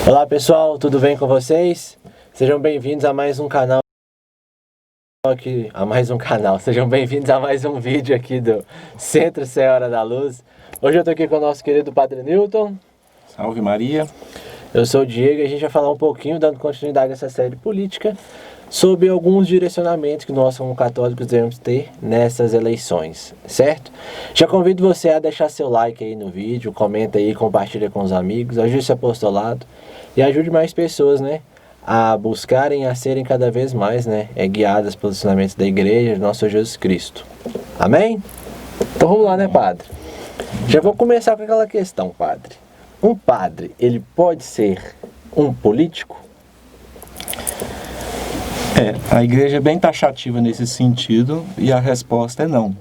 Olá pessoal, tudo bem com vocês? Sejam bem-vindos a mais um canal sejam bem-vindos a mais um vídeo aqui do Centro Senhora da Luz. Hoje eu tô aqui com o nosso querido Padre Newton. Salve Maria. Eu sou o Diego e a gente vai falar um pouquinho, dando continuidade a essa série política, sobre alguns direcionamentos que nós como católicos devemos ter nessas eleições, certo? Já convido você a deixar seu like aí no vídeo, comenta aí, compartilha com os amigos, ajude esse apostolado e ajude mais pessoas, né, a buscarem, a serem cada vez mais, né, guiadas pelos ensinamentos da igreja, de nosso Senhor Jesus Cristo. Amém? Então vamos lá, né, padre? Já vou começar com aquela questão, padre. Um padre, ele pode ser um político? A igreja é bem taxativa nesse sentido e a resposta é não.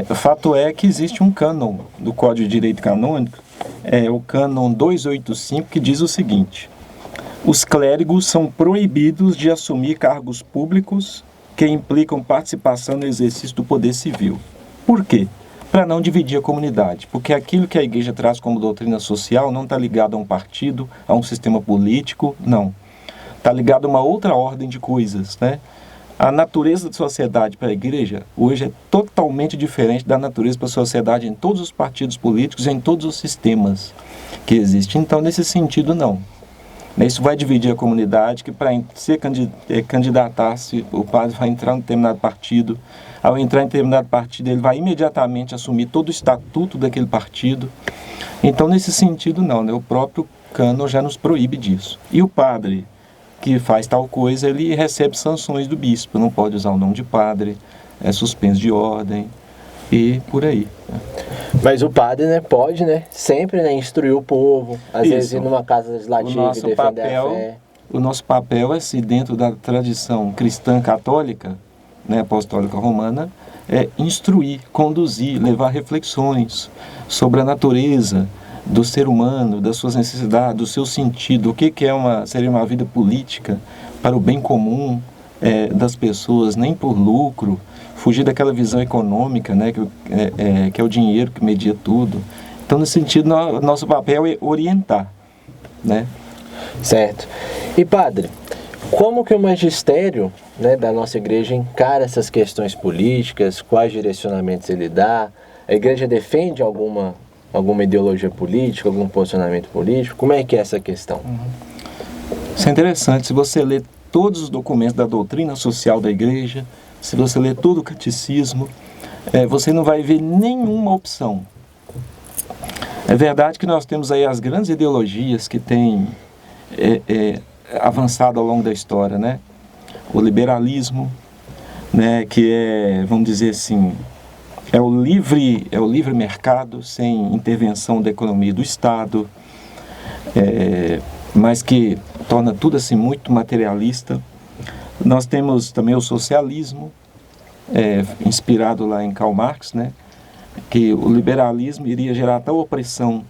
O fato é que existe um cânon do Código de Direito Canônico, o cânon 285, que diz o seguinte: os clérigos são proibidos de assumir cargos públicos que implicam participação no exercício do poder civil. Por quê? Para não dividir a comunidade, porque aquilo que a igreja traz como doutrina social não está ligado a um partido, a um sistema político, não. Está ligado a uma outra ordem de coisas, né? A natureza da sociedade para a igreja hoje é totalmente diferente da natureza para a sociedade em todos os partidos políticos e em todos os sistemas que existem. Então, nesse sentido, não. Isso vai dividir a comunidade, que para se candidatar-se, o padre vai entrar em determinado partido. Ao entrar em determinado partido, ele vai imediatamente assumir todo o estatuto daquele partido. Então, nesse sentido, não, né? O próprio cânon já nos proíbe disso. E o padre que faz tal coisa, ele recebe sanções do bispo, não pode usar o nome de padre, é suspenso de ordem e por aí. Mas o padre, né, pode, né, sempre, né, instruir o povo, às vezes ir numa casa legislativa e defender a fé. O nosso papel é, se dentro da tradição cristã católica, né, apostólica romana, é instruir, conduzir, levar reflexões sobre a natureza do ser humano, das suas necessidades, do seu sentido, o que seria uma vida política para o bem comum das pessoas, nem por lucro, fugir daquela visão econômica, né, que é o dinheiro que media tudo. Então, nesse sentido, nosso papel é orientar, né? Certo. E padre, como que o magistério, né, da nossa igreja encara essas questões políticas, quais direcionamentos ele dá? A igreja defende alguma ideologia política, algum posicionamento político? Como é que é essa questão? Isso é interessante. Se você ler todos os documentos da doutrina social da igreja, se você ler todo o catecismo, você não vai ver nenhuma opção. É verdade que nós temos aí as grandes ideologias que têm avançado ao longo da história, né? O liberalismo, né, que vamos dizer assim, é o livre mercado, sem intervenção da economia do Estado, mas que torna tudo assim muito materialista. Nós temos também o socialismo, inspirado lá em Karl Marx, né, que o liberalismo iria gerar tal opressão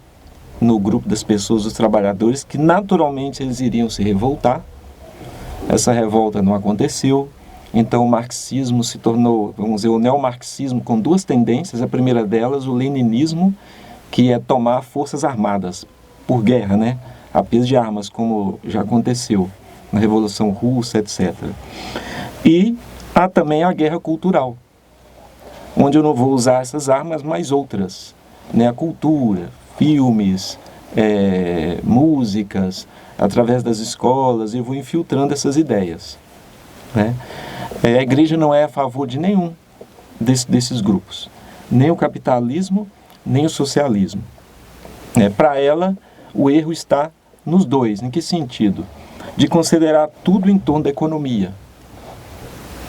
no grupo das pessoas, dos trabalhadores, que naturalmente eles iriam se revoltar. Essa revolta não aconteceu. Então o marxismo se tornou, vamos dizer, o neomarxismo com duas tendências. A primeira delas, o leninismo, que é tomar forças armadas por guerra, né? A peso de armas, como já aconteceu na Revolução Russa, etc. E há também a guerra cultural, onde eu não vou usar essas armas, mas outras, né? A cultura, filmes, músicas, através das escolas, eu vou infiltrando essas ideias, né? A igreja não é a favor de nenhum desses grupos, nem o capitalismo, nem o socialismo. Para ela, o erro está nos dois. Em que sentido? De considerar tudo em torno da economia.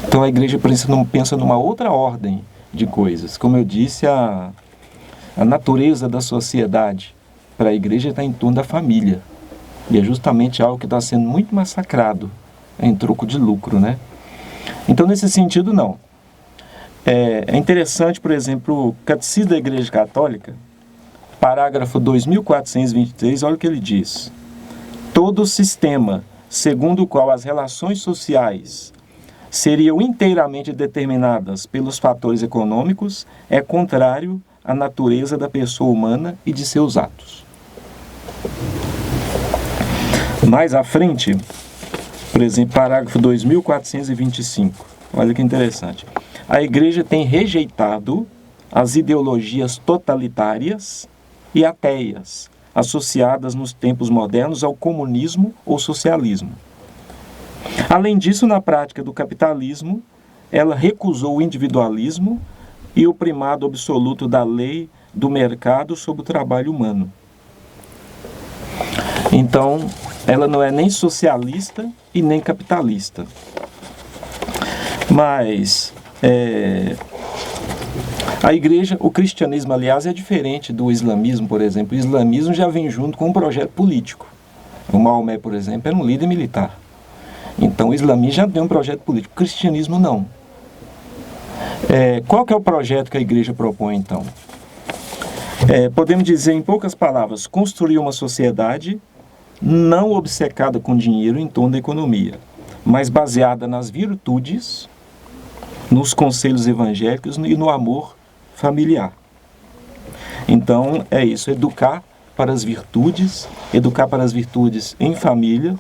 Então a igreja pensa numa outra ordem de coisas. Como eu disse, a natureza da sociedade para a igreja está em torno da família. E é justamente algo que está sendo muito massacrado em troco de lucro, né? Então, nesse sentido, não. É interessante, por exemplo, o Catecismo da Igreja Católica, parágrafo 2423, olha o que ele diz: todo sistema segundo o qual as relações sociais seriam inteiramente determinadas pelos fatores econômicos é contrário à natureza da pessoa humana e de seus atos. Mais à frente, por exemplo, parágrafo 2425. Olha que interessante. A Igreja tem rejeitado as ideologias totalitárias e ateias associadas nos tempos modernos ao comunismo ou socialismo. Além disso, na prática do capitalismo, ela recusou o individualismo e o primado absoluto da lei do mercado sobre o trabalho humano. Então, ela não é nem socialista e nem capitalista. Mas a Igreja, o cristianismo, aliás, é diferente do islamismo, por exemplo. O islamismo já vem junto com um projeto político. O Maomé, por exemplo, era um líder militar. Então, o islamismo já tem um projeto político. O cristianismo, não. Qual que é o projeto que a Igreja propõe, então? Podemos dizer, em poucas palavras, construir uma sociedade não obcecada com dinheiro em torno da economia, mas baseada nas virtudes, nos conselhos evangélicos e no amor familiar. Então, é isso, educar para as virtudes em família,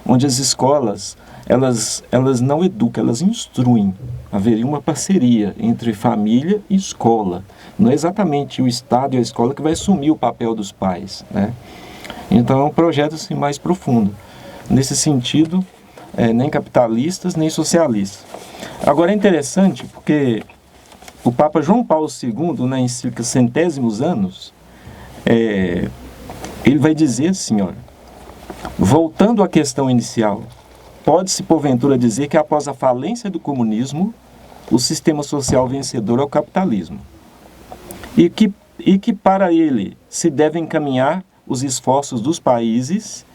onde as escolas, elas não educam, elas instruem. Haveria uma parceria entre família e escola. Não é exatamente o Estado e a escola que vai assumir o papel dos pais, né? Então, é um projeto assim, mais profundo. Nesse sentido, nem capitalistas, nem socialistas. Agora, é interessante porque o Papa João Paulo II, na encíclica Centésimos Anos, ele vai dizer assim, olha, voltando à questão inicial, pode-se porventura dizer que após a falência do comunismo, o sistema social vencedor é o capitalismo. E que para ele se devem encaminhar os esforços dos países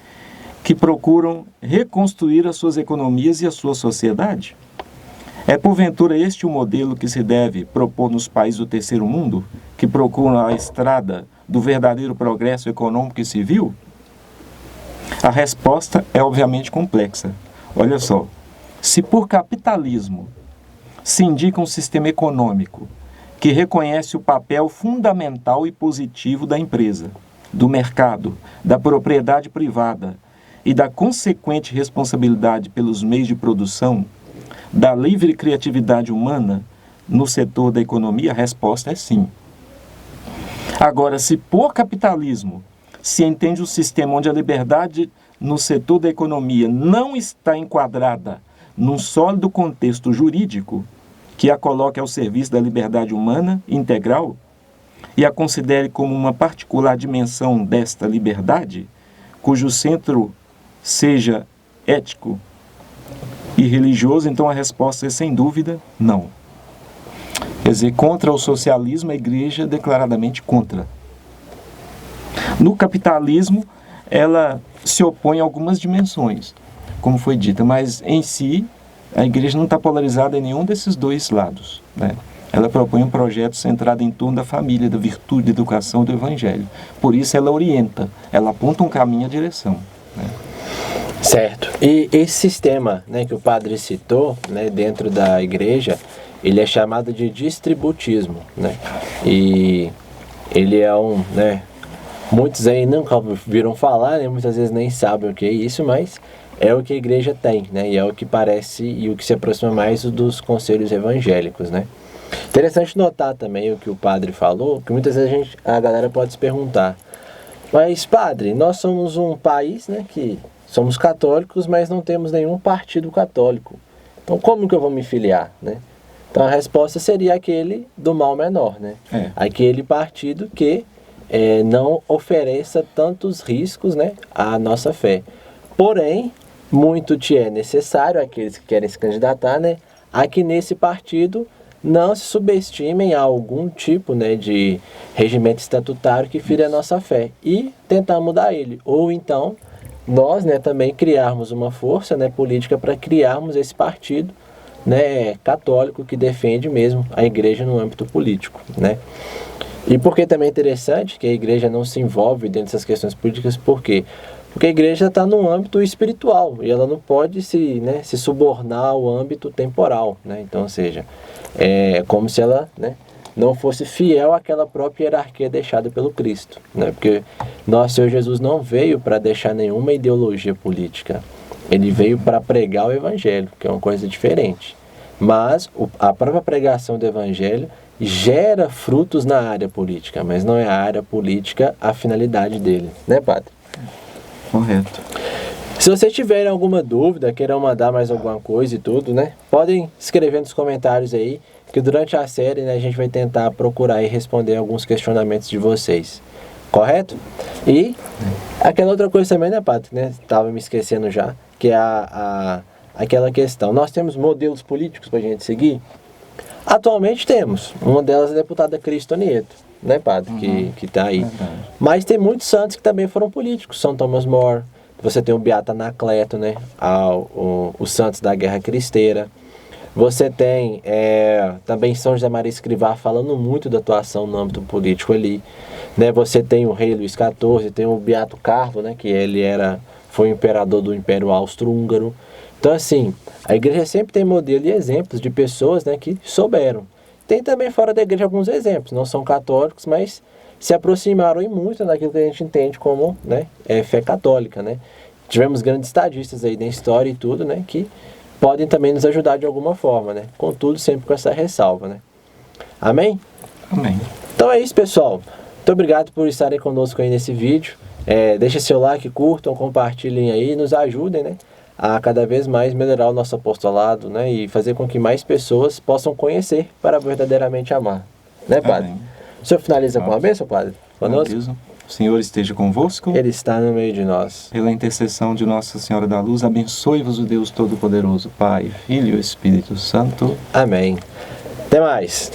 que procuram reconstruir as suas economias e a sua sociedade? É porventura este o modelo que se deve propor nos países do terceiro mundo, que procuram a estrada do verdadeiro progresso econômico e civil? A resposta é obviamente complexa. Olha só, se por capitalismo se indica um sistema econômico que reconhece o papel fundamental e positivo da empresa, do mercado, da propriedade privada e da consequente responsabilidade pelos meios de produção, da livre criatividade humana no setor da economia, a resposta é sim. Agora, se por capitalismo se entende um sistema onde a liberdade no setor da economia não está enquadrada num sólido contexto jurídico que a coloque ao serviço da liberdade humana integral e a considere como uma particular dimensão desta liberdade, cujo centro seja ético e religioso, então a resposta é sem dúvida não. Quer dizer, contra o socialismo, a Igreja é declaradamente contra. No capitalismo, ela se opõe a algumas dimensões, como foi dito, mas em si, a Igreja não está polarizada em nenhum desses dois lados, né? Ela propõe um projeto centrado em torno da família, da virtude, da educação e do Evangelho. Por isso, ela orienta, ela aponta um caminho à direção, né? Certo. E esse sistema, né, que o padre citou, né, dentro da Igreja, ele é chamado de distributismo, né? E ele é né, muitos aí nunca viram falar, né, muitas vezes nem sabem o que é isso, mas é o que a Igreja tem, né? E é o que parece e o que se aproxima mais dos conselhos evangélicos, né? Interessante notar também o que o padre falou, que muitas vezes a galera pode se perguntar, mas padre, nós somos um país, né, que somos católicos, mas não temos nenhum partido católico. Então como que eu vou me filiar, né? Então a resposta seria aquele do mal menor, né? Aquele partido que não ofereça tantos riscos, né, à nossa fé. Porém, muito te é necessário, aqueles que querem se candidatar, né, a que nesse partido não se subestimem a algum tipo, né, de regimento estatutário que fira a nossa fé e tentar mudar ele. Ou então, nós, né, também criarmos uma força, né, política para criarmos esse partido, né, católico que defende mesmo a Igreja no âmbito político, né? E por que também é interessante que a Igreja não se envolve dentro dessas questões políticas? Por quê? Porque a Igreja está no âmbito espiritual e ela não pode se subornar ao âmbito temporal, né? Então, ou seja, é como se ela, né, não fosse fiel àquela própria hierarquia deixada pelo Cristo, né? Porque nosso Senhor Jesus não veio para deixar nenhuma ideologia política. Ele veio para pregar o Evangelho, que é uma coisa diferente. Mas a própria pregação do Evangelho gera frutos na área política, mas não é a área política a finalidade dele, né, padre? Correto. Se vocês tiverem alguma dúvida, queiram mandar mais alguma coisa e tudo, né? Podem escrever nos comentários aí, que durante a série, né, a gente vai tentar procurar e responder alguns questionamentos de vocês. Correto? E aquela outra coisa também, né, padre, né? Tava me esquecendo já, que é aquela questão. Nós temos modelos políticos para a gente seguir? Atualmente temos. Uma delas é a deputada Cristo Nieto, né, padre, que está aí. Verdade. Mas tem muitos santos que também foram políticos. São Thomas More, você tem o Beato Anacleto, né, os santos da Guerra Cristeira. Você tem também São José Maria Escrivá falando muito da atuação no âmbito político ali. Né, você tem o rei Luís XIV, tem o Beato Carlo, né, que ele foi o imperador do Império Austro-Húngaro. Então, assim, a igreja sempre tem modelo e exemplos de pessoas, né, que souberam. Tem também fora da igreja alguns exemplos, não são católicos, mas se aproximaram e muito daquilo que a gente entende como, né, fé católica, né. Tivemos grandes estadistas aí na história e tudo, né, que podem também nos ajudar de alguma forma, né, contudo sempre com essa ressalva, né. Amém? Amém. Então é isso, pessoal. Muito obrigado por estarem conosco aí nesse vídeo. Deixem seu like, curtam, compartilhem aí, nos ajudem, né, a cada vez mais melhorar o nosso apostolado, né, e fazer com que mais pessoas possam conhecer para verdadeiramente amar. Né, padre? Amém. O senhor finaliza com a bênção, padre? Conosco? O Senhor esteja convosco. Ele está no meio de nós. Pela intercessão de Nossa Senhora da Luz, abençoe-vos o Deus Todo-Poderoso, Pai, Filho e Espírito Santo. Amém. Até mais.